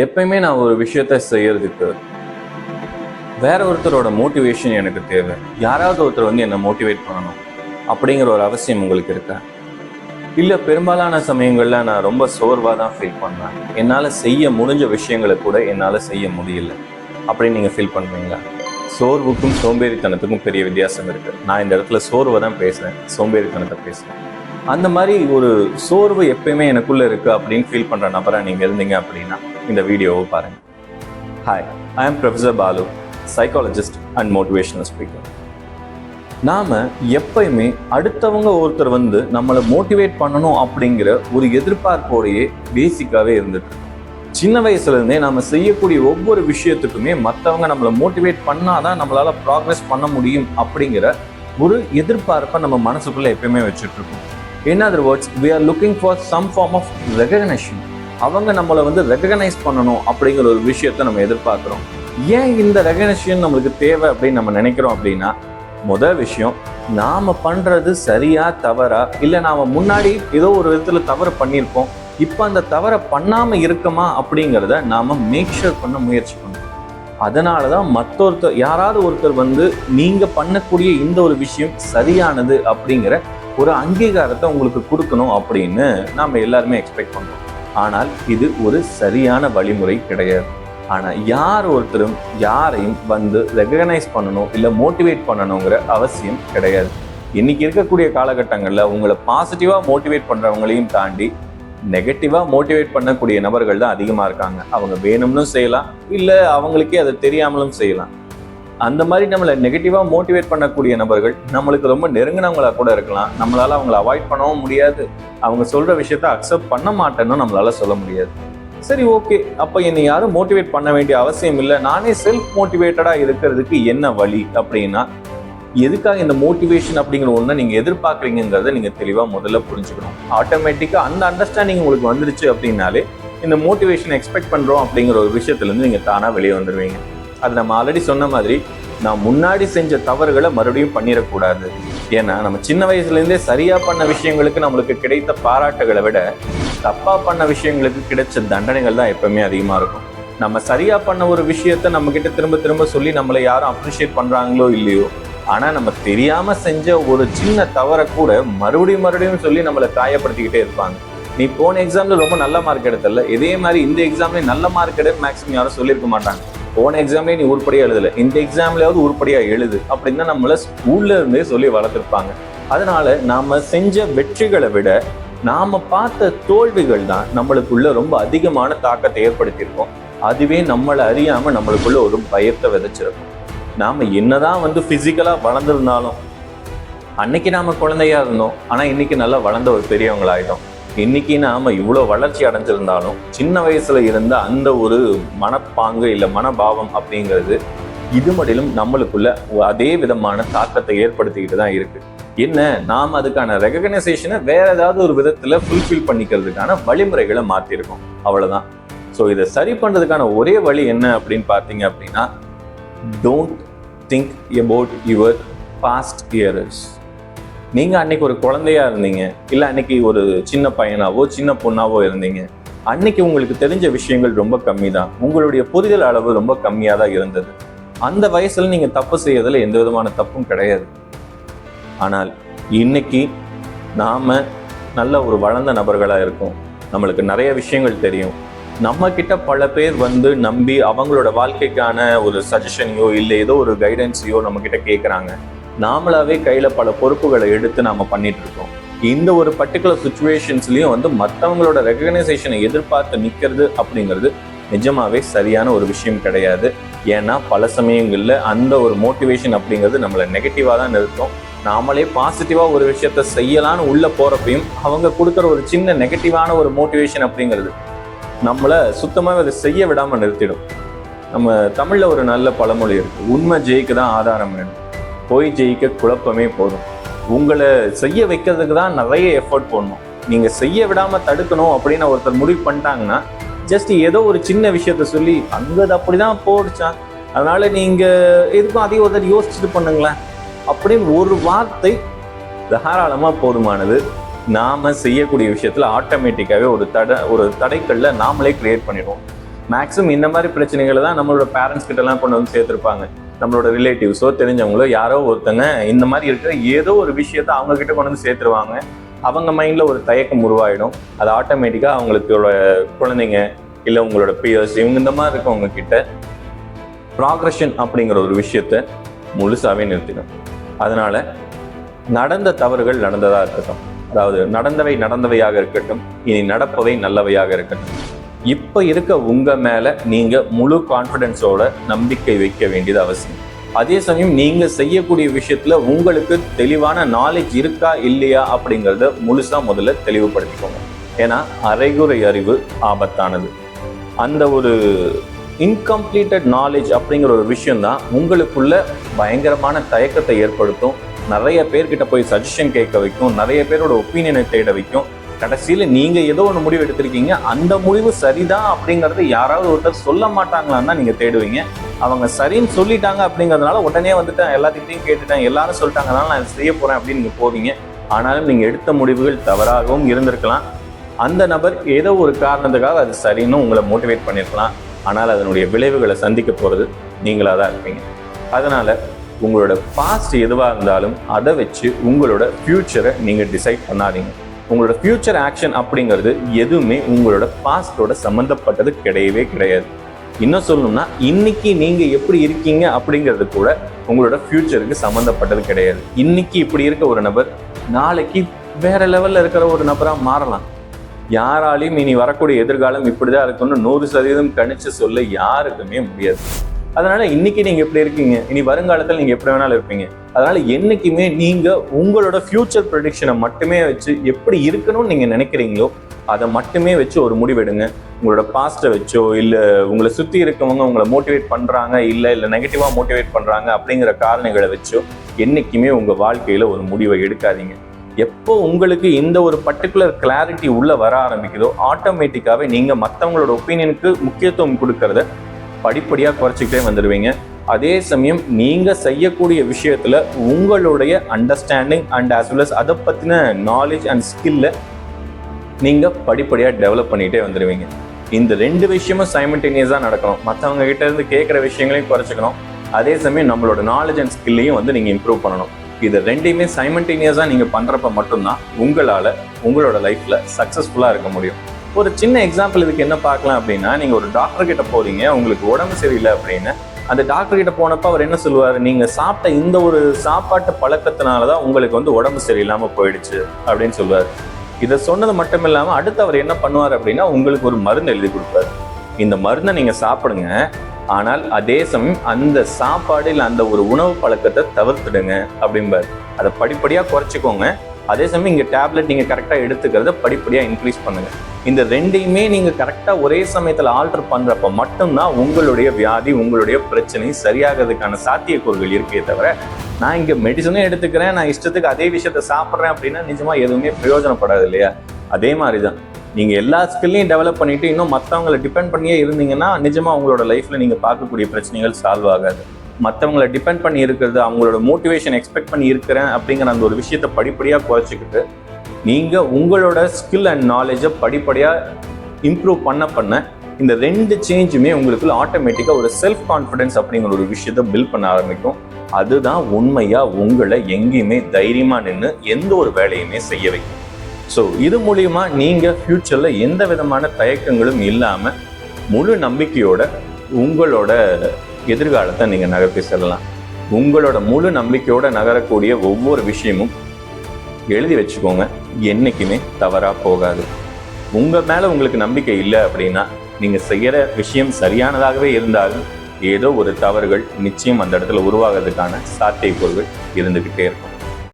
எப்பயுமே நான் ஒரு விஷயத்த செய்யறதுக்கு வேற ஒருத்தரோட மோட்டிவேஷன் எனக்கு தேவை. யாராவது ஒருத்தர் வந்து என்னை மோட்டிவேட் பண்ணணும் அப்படிங்கிற ஒரு அவசியம் உங்களுக்கு இருக்கா? இல்லை, பெரும்பாலான சமயங்களில் நான் ரொம்ப சோர்வாக தான் ஃபீல் பண்ணேன். என்னால் செய்ய முடிஞ்ச விஷயங்களை கூட என்னால் செய்ய முடியல அப்படின்னு நீங்கள் ஃபீல் பண்ணுறீங்களா? சோர்வுக்கும் சோம்பேறித்தனத்துக்கும் பெரிய வித்தியாசம் இருக்குது. நான் இந்த இடத்துல சோர்வை தான் பேசுகிறேன், சோம்பேறித்தனத்தை பேசுகிறேன். அந்த மாதிரி ஒரு சோர்வு எப்பயுமே எனக்குள்ளே இருக்குது அப்படின்னு ஃபீல் பண்ணுற நபராக நீங்கள் இருந்தீங்க அப்படின்னா இந்த வீடியோவை பாருங்கள். Hi, I am professor Balu, psychologist and motivational speaker. நாம் எப்பயுமே அடுத்தவங்க ஒருத்தர் வந்து நம்மளை மோட்டிவேட் பண்ணணும் அப்படிங்கிற ஒரு எதிர்பார்ப்போடையே பேசிக்காகவே இருந்துட்டு இருக்கோம். சின்ன வயசுலேருந்தே நம்ம செய்யக்கூடிய ஒவ்வொரு விஷயத்துக்குமே மற்றவங்க நம்மளை மோட்டிவேட் பண்ணாதான் நம்மளால ப்ராக்ரெஸ் பண்ண முடியும் அப்படிங்கிற ஒரு எதிர்பார்ப்பை நம்ம மனசுக்குள்ளே எப்பயுமே வச்சுட்டு இருக்கோம். In other words, we are looking for some form of recognition. அவங்க நம்மளை வந்து ரெகக்னைஸ் பண்ணணும் அப்படிங்கிற ஒரு விஷயத்த நம்ம எதிர்பார்க்குறோம். ஏன் இந்த ரெகக்னிஷன் நம்மளுக்கு தேவை அப்படின்னு நம்ம நினைக்கிறோம் அப்படின்னா, முதல் விஷயம், நாம பண்றது சரியா தவறா, இல்லை நாம முன்னாடி ஏதோ ஒரு விதத்துல தவறு பண்ணியிருப்போம், இப்போ அந்த தவறை பண்ணாம இருக்கமா அப்படிங்கிறத நாம மேக் ஷூர் பண்ண முயற்சி பண்ணணும். அதனாலதான் மற்றொருத்தர், யாராவது ஒருத்தர் வந்து நீங்க பண்ணக்கூடிய இந்த ஒரு விஷயம் சரியானது அப்படிங்கிற ஒரு அங்கீகாரத்தை உங்களுக்கு கொடுக்கணும் அப்படின்னு நாம எல்லாருமே எக்ஸ்பெக்ட் பண்றோம். ஆனால் இது ஒரு சரியான வழிமுறை கிடையாது. ஆனால் யார் ஒருத்தரும் யாரையும் வந்து ரெகக்னைஸ் பண்ணணும் இல்லை மோட்டிவேட் பண்ணணுங்கிற அவசியம் கிடையாது. இன்னைக்கு இருக்கக்கூடிய காலகட்டங்களில் உங்களை பாசிட்டிவாக மோட்டிவேட் பண்ணுறவங்களையும் தாண்டி நெகட்டிவாக மோட்டிவேட் பண்ணக்கூடிய நபர்கள் தான் அதிகமாக இருக்காங்க. அவங்க வேணும்னு செய்யலாம், இல்லை அவங்களுக்கே அதை தெரியாமலும் செய்யலாம். அந்த மாதிரி நம்மளை நெகட்டிவாக மோட்டிவேட் பண்ணக்கூடிய நபர்கள் நம்மளுக்கு ரொம்ப நெருங்கினவங்களா கூட இருக்கலாம். நம்மளால அவங்கள அவாய்ட் பண்ணவும் முடியாது, அவங்க சொல்கிற விஷயத்த அக்செப்ட் பண்ண மாட்டேன்னு நம்மளால சொல்ல முடியாது. சரி, ஓகே, அப்போ என்னை யாரும் மோட்டிவேட் பண்ண வேண்டிய அவசியம் இல்லை, நானே செல்ஃப் மோட்டிவேட்டடாக இருக்கிறதுக்கு என்ன வழி அப்படின்னா, எதுக்காக இந்த மோட்டிவேஷன் அப்படிங்கிற ஒன்று நீங்கள் எதிர்பார்க்குறீங்கிறத நீங்கள் தெளிவாக முதல்ல புரிஞ்சுக்கணும். ஆட்டோமேட்டிக்காக அந்த அண்டர்ஸ்டாண்டிங் உங்களுக்கு வந்துருச்சு அப்படின்னாலே இந்த மோட்டிவேஷன் எக்ஸ்பெக்ட் பண்ணுறோம் அப்படிங்கிற ஒரு விஷயத்துலேருந்து நீங்கள் தானாக வெளியே வந்துடுவீங்க. அது நம்ம ஆல்ரெடி சொன்ன மாதிரி, நான் முன்னாடி செஞ்ச தவறுகளை மறுபடியும் பண்ணிடக்கூடாது. ஏன்னா நம்ம சின்ன வயசுலேருந்தே சரியாக பண்ண விஷயங்களுக்கு நம்மளுக்கு கிடைத்த பாராட்டுகளை விட தப்பாக பண்ண விஷயங்களுக்கு கிடைச்ச தண்டனைகள் தான் எப்பவுமே அதிகமாக இருக்கும். நம்ம சரியாக பண்ண ஒரு விஷயத்த நம்மக்கிட்ட திரும்ப திரும்ப சொல்லி நம்மளை யாரும் அப்ரிஷியேட் பண்ணுறாங்களோ இல்லையோ, ஆனால் நம்ம தெரியாமல் செஞ்ச ஒரு சின்ன தவறை கூட மறுபடியும் சொல்லி நம்மளை காயப்படுத்திக்கிட்டே இருப்பாங்க. நீ போன எக்ஸாமில் ரொம்ப நல்ல மார்க் எடுத்தல, இதே மாதிரி இந்த எக்ஸாம்லேயும் நல்ல மார்க் எடு மேக்ஸிமம் யாரும் சொல்லியிருக்க மாட்டாங்க. போன எக்ஸாம்லேயே நீ உருப்படியாக எழுதலை, இந்த எக்ஸாம்லேயாவது உருப்படியாக எழுது அப்படின்னு தான் நம்மளை ஸ்கூல்ல இருந்தே சொல்லி வளர்த்துருப்பாங்க. அதனால நாம செஞ்ச வெற்றிகளை விட நாம பார்த்த தோல்விகள் தான் நம்மளுக்குள்ள ரொம்ப அதிகமான தாக்கத்தை ஏற்படுத்தியிருக்கோம். அதுவே நம்மளை அறியாம நம்மளுக்குள்ள ஒரு பயத்தை விதைச்சிருக்கும். நாம என்னதான் வந்து பிசிக்கலா வளர்ந்துருந்தாலும், அன்னைக்கு நாம குழந்தையா இருந்தோம், ஆனா இன்னைக்கு நல்லா வளர்ந்த ஒரு பெரியவங்களாயிட்டோம். இன்னைக்கு நாம இவ்வளோ வளர்ச்சி அடைஞ்சிருந்தாலும் சின்ன வயசுல இருந்த அந்த ஒரு மனப்பாங்கு இல்லை மனபாவம் அப்படிங்கிறது இது மட்டிலும் நம்மளுக்குள்ள அதே விதமான தாக்கத்தை ஏற்படுத்திக்கிட்டு தான் இருக்கு. என்ன, நாம் அதுக்கான ரெகக்னைசேஷனை வேற ஏதாவது ஒரு விதத்துல ஃபுல்ஃபில் பண்ணிக்கிறதுக்கான வழிமுறைகளை மாற்றிருக்கோம், அவ்வளவுதான். ஸோ இதை சரி பண்றதுக்கான ஒரே வழி என்ன அப்படின்னு பார்த்தீங்க அப்படின்னா, don't think about your past years. நீங்க அன்னைக்கு ஒரு குழந்தையா இருந்தீங்க, இல்லை அன்னைக்கு ஒரு சின்ன பையனாவோ சின்ன பொண்ணாவோ இருந்தீங்க, அன்னைக்கு உங்களுக்கு தெரிஞ்ச விஷயங்கள் ரொம்ப கம்மி தான், உங்களுடைய புரிதல் அளவு ரொம்ப கம்மியாக தான் இருந்தது. அந்த வயசுல நீங்க தப்பு செய்யறதுல எந்த விதமான தப்பும் கிடையாது. ஆனால் இன்னைக்கு நாம நல்ல ஒரு வளர்ந்த நபர்களா இருக்கோம், நம்மளுக்கு நிறைய விஷயங்கள் தெரியும். நம்ம கிட்ட பல பேர் வந்து நம்பி அவங்களோட வாழ்க்கைக்கான ஒரு சஜஷனையோ இல்லை ஏதோ ஒரு கைடன்ஸையோ நம்ம கிட்ட கேட்குறாங்க. நாமளாவே கையில பல பொறுப்புகளை எடுத்து நாம பண்ணிட்டு இருக்கோம். இந்த ஒரு பர்டிகுலர் சுச்சுவேஷன்ஸ்லயும் வந்து மற்றவங்களோட ரெகக்னைசேஷனை எதிர்பார்த்து நிற்கிறது அப்படிங்கிறது நிஜமாவே சரியான ஒரு விஷயம் கிடையாது. ஏன்னா பல சமயங்கள்ல அந்த ஒரு மோட்டிவேஷன் அப்படிங்கிறது நம்மளை நெகட்டிவா தான் நிறுத்தும். நாமளே பாசிட்டிவா ஒரு விஷயத்த செய்யலான்னு உள்ள போறப்பையும் அவங்க கொடுக்குற ஒரு சின்ன நெகட்டிவான ஒரு மோட்டிவேஷன் அப்படிங்கிறது நம்மளை சுத்தமாக அதை செய்ய விடாம நிறுத்திடும். நம்ம தமிழ்ல ஒரு நல்ல பழமொழி இருக்கு, உண்மை ஜெயிக்க தான் ஆதாரம் வேணும், போய் ஜெயிக்க குழப்பமே போதும். உங்களை செய்ய வைக்கிறதுக்கு தான் நிறைய எஃபர்ட் போடணும். நீங்க செய்ய விடாம தடுக்கணும் அப்படின்னு ஒருத்தர் முடிவு பண்ணிட்டாங்கன்னா, ஜஸ்ட் ஏதோ ஒரு சின்ன விஷயத்த சொல்லி அங்க அது அப்படிதான் போடுச்சான், அதனால நீங்க எதுக்கும் அதையும் ஒருத்தர் யோசிச்சுட்டு பண்ணுங்களேன் அப்படின்னு ஒரு வார்த்தை தாராளமா போதுமானது. நாம செய்யக்கூடிய விஷயத்துல ஆட்டோமேட்டிக்காவே ஒரு தடைக்கல்ல நாமளே கிரியேட் பண்ணிடுவோம். மேக்ஸிமம் இந்த மாதிரி பிரச்சனைகளை தான் நம்மளோட பேரண்ட்ஸ் கிட்ட எல்லாம் கொண்டு வந்து சேர்த்திருப்பாங்க. நம்மளோட ரிலேட்டிவ்ஸோ தெரிஞ்சவங்களோ யாரோ ஒருத்தங்க இந்த மாதிரி இருக்கிற ஏதோ ஒரு விஷயத்த அவங்க கிட்ட கொண்டு வந்து சேர்த்துருவாங்க. அவங்க மைண்ட்ல ஒரு தயக்கம் உருவாயிடும். அது ஆட்டோமேட்டிக்கா அவங்களோட குழந்தைங்க இல்லை உங்களோட பியர்ஸ் இவங்க இந்த மாதிரி இருக்கவங்க கிட்ட ப்ராக்ரெஷன் அப்படிங்கிற ஒரு விஷயத்த முழுசாவே நிறுத்திடும். அதனால நடந்த தவறுகள் நடந்ததா இருக்கட்டும், அதாவது நடந்தவை நடந்தவையாக இருக்கட்டும், இனி நடப்பவை நல்லவையாக இருக்கட்டும். இப்ப இருக்க உங்க மேல நீங்க முழு கான்ஃபிடென்ஸோட நம்பிக்கை வைக்க வேண்டியது அவசியம். அதே சமயம் நீங்க செய்யக்கூடிய விஷயத்துல உங்களுக்கு தெளிவான நாலேஜ் இருக்கா இல்லையா அப்படிங்கிறத முழுசா முதல்ல தெளிவுபடுத்திக்கோங்க. ஏன்னா அரைகுறை அறிவு ஆபத்தானது. அந்த ஒரு இன்கம்ப்ளீட்டட் நாலேஜ் அப்படிங்கிற ஒரு விஷயம் தான் உங்களுக்குள்ள பயங்கரமான தயக்கத்தை ஏற்படுத்தும். நிறைய பேர்கிட்ட போய் சஜஷன் கேட்க வைக்கும், நிறைய பேரோட ஒப்பீனியனை தேட வைக்கும். கடைசியில் நீங்க ஏதோ ஒன்று முடிவு எடுத்திருக்கீங்க, அந்த முடிவு சரிதான் அப்படிங்கறது யாராவது ஒருத்தர் சொல்ல மாட்டாங்களான்னு தான் நீங்க தேடுவீங்க. அவங்க சரின்னு சொல்லிட்டாங்க அப்படிங்கிறதுனால உடனே வந்துட்டு எல்லாத்தையும் கேட்டுட்டேன், எல்லாரும் சொல்லிட்டாங்கனால நான் செய்ய போறேன் அப்படின்னு நீங்க போவீங்க. ஆனாலும் நீங்க எடுத்த முடிவுகள் தவறாகவும் இருந்திருக்கலாம். அந்த நபர் ஏதோ ஒரு காரணத்துக்காக அது சரின்னு உங்களை மோட்டிவேட் பண்ணியிருக்கலாம். ஆனால் அதனுடைய விளைவுகளை சந்திக்க போறது நீங்களா தான் இருப்பீங்க. அதனால உங்களோட பாஸ்ட் எதுவாக இருந்தாலும் அதை வச்சு உங்களோட ஃபியூச்சரை நீங்க டிசைட் பண்ணாதீங்க. உங்களோட ஃபியூச்சர் ஆக்ஷன் அப்படிங்கிறது எதுவுமே உங்களோட பாஸ்டோட சம்மந்தப்பட்டது கிடையவே கிடையாது. இன்னும் சொல்லணும்னா இன்னைக்கு நீங்க எப்படி இருக்கீங்க அப்படிங்கிறது கூட உங்களோட ஃபியூச்சருக்கு சம்மந்தப்பட்டது கிடையாது. இன்னைக்கு இப்படி இருக்க ஒரு நபர் நாளைக்கு வேற லெவல்ல இருக்கிற ஒரு நபரா மாறலாம். யாராலையும் இனி வரக்கூடிய எதிர்காலம் இப்படிதான் இருக்குன்னு 100% கணிச்சு சொல்ல யாருக்குமே முடியாது. அதனால இன்னைக்கு நீங்க எப்படி இருக்கீங்க, இனி வருங்காலத்தில் நீங்க எப்படி வேணாலும் இருப்பீங்க. அதனால என்னைக்குமே நீங்க உங்களோட ஃபியூச்சர் ப்ரெடிக்ஷனை மட்டுமே வச்சு எப்படி இருக்கணும்னு நீங்க நினைக்கிறீங்களோ அதை மட்டுமே வச்சு ஒரு முடிவெடுங்க. உங்களோட பாஸ்ட்டை வச்சோ இல்லை உங்களை சுற்றி இருக்கவங்க உங்களை மோட்டிவேட் பண்றாங்க இல்லை நெகட்டிவா மோட்டிவேட் பண்றாங்க அப்படிங்கிற காரணங்களை வச்சோ என்னைக்குமே உங்க வாழ்க்கையில ஒரு முடிவை எடுக்காதீங்க. எப்போ உங்களுக்கு இந்த ஒரு பர்டிகுலர் கிளாரிட்டி உள்ள வர ஆரம்பிக்குதோ ஆட்டோமேட்டிக்காவே நீங்க மற்றவங்களோட ஒப்பீனியனுக்கு முக்கியத்துவம் கொடுக்கறத படிப்படியா குறைச்சிக்கிட்டே வந்துடுவீங்க. அதே சமயம் நீங்க செய்யக்கூடிய விஷயத்துல உங்களுடைய understanding and as well as அதை பத்தின நாலேஜ் அண்ட் ஸ்கில்ல நீங்க படிப்படியா டெவலப் பண்ணிட்டே வந்துடுவீங்க. இந்த 2 விஷயமும் சைமல்டேனியஸா நடக்கணும். மற்றவங்க கிட்ட இருந்து கேட்குற விஷயங்களையும் குறைச்சிக்கணும், அதே சமயம் நம்மளோட நாலேஜ் அண்ட் ஸ்கில்லையும் வந்து நீங்க இம்ப்ரூவ் பண்ணணும். இது 2யுமே சைமல்டேனியஸா நீங்க பண்றப்ப மட்டும்தான் உங்களால உங்களோட லைஃப்ல சக்சஸ்ஃபுல்லா இருக்க முடியும். ஒரு சின்ன எக்ஸாம்பிள் இதுக்கு என்ன பார்க்கலாம் அப்படின்னா, நீங்க ஒரு டாக்டர் கிட்ட போறீங்க, உங்களுக்கு உடம்பு சரியில்லை அப்படின்னு. அந்த டாக்டர் கிட்ட போனப்ப அவர் என்ன சொல்லுவாரு, நீங்க சாப்பிட்ட இந்த ஒரு சாப்பாட்டு பழக்கத்தினாலதான் உங்களுக்கு வந்து உடம்பு சரியில்லாம போயிடுச்சு அப்படின்னு சொல்லுவாரு. இதை சொன்னது மட்டும் இல்லாம அடுத்து அவர் என்ன பண்ணுவார் அப்படின்னா உங்களுக்கு ஒரு மருந்து எழுதி கொடுப்பாரு. இந்த மருந்தை நீங்க சாப்பிடுங்க, ஆனால் அதே சமயம் அந்த சாப்பாடு இல்லை அந்த ஒரு உணவு பழக்கத்தை தவிர்த்துடுங்க அப்படிம்பாரு. அதை படிப்படியா குறைச்சிக்கோங்க. அதே சமயம் இங்க டேப்லெட் நீங்க கரெக்டா எடுத்துக்கிறத படிப்படியா இன்க்ரீஸ் பண்ணுங்க. இந்த 2யுமே நீங்க கரெக்டா ஒரே சமயத்துல ஆல்டர் பண்றப்ப மட்டும்தான் உங்களுடைய வியாதி உங்களுடைய பிரச்சனை சரியாகிறதுக்கான சாத்தியக்கூறுகள் இருக்கே தவிர நான் இங்க மெடிசனும் எடுத்துக்கிறேன், நான் இஷ்டத்துக்கு அதே விஷயத்த சாப்பிட்றேன் அப்படின்னா நிஜமா எதுவுமே பிரயோஜனப்படாது இல்லையா? அதே மாதிரிதான் நீங்க எல்லா ஸ்கில்லையும் டெவலப் பண்ணிட்டு இன்னும் மற்றவங்களை டிபெண்ட் பண்ணியே இருந்தீங்கன்னா நிஜமா உங்களோட லைஃப்ல நீங்க பார்க்கக்கூடிய பிரச்சனைகள் சால்வ் ஆகாது. மற்றவங்களை டிபெண்ட் பண்ணி இருக்கிறது, அவங்களோட மோட்டிவேஷன் எக்ஸ்பெக்ட் பண்ணி இருக்கிறேன் அப்படிங்கிற அந்த ஒரு விஷயத்த படிப்படியா குறைச்சிக்கிட்டு நீங்க உங்களோட ஸ்கில் அண்ட் நாலேஜை படிப்படியா இம்ப்ரூவ் பண்ண இந்த 2 சேஞ்சுமே உங்களுக்கு ஆட்டோமேட்டிக்கா ஒரு செல்ஃப் கான்ஃபிடன்ஸ் அப்படிங்கிற ஒரு விஷயத்த பில்ட் பண்ண ஆரம்பிக்கும். அதுதான் உண்மையா உங்களை எங்கேயுமே தைரியமா நின்று எந்த ஒரு வேலையுமே செய்ய வைக்கும். ஸோ இது மூலியமா நீங்க ஃபியூச்சர்ல எந்த விதமான தயக்கங்களும் இல்லாம முழு நம்பிக்கையோட உங்களோட எதிர்காலத்தை நீங்க நகர்த்தி செல்லலாம். உங்களோட முழு நம்பிக்கையோட நகரக்கூடிய ஒவ்வொரு விஷயமும் எழுதி வச்சுக்கோங்க, என்னைக்குமே தவறா போகாது. உங்க மேல உங்களுக்கு நம்பிக்கை இல்லை அப்படின்னா நீங்க செய்யற விஷயம் சரியானதாகவே இருந்தாலும் ஏதோ ஒரு தவறுகள் நிச்சயம் அந்த இடத்துல உருவாகிறதுக்கான சாத்தியக்கூறுகள் இருந்துகிட்டே இருக்கும்.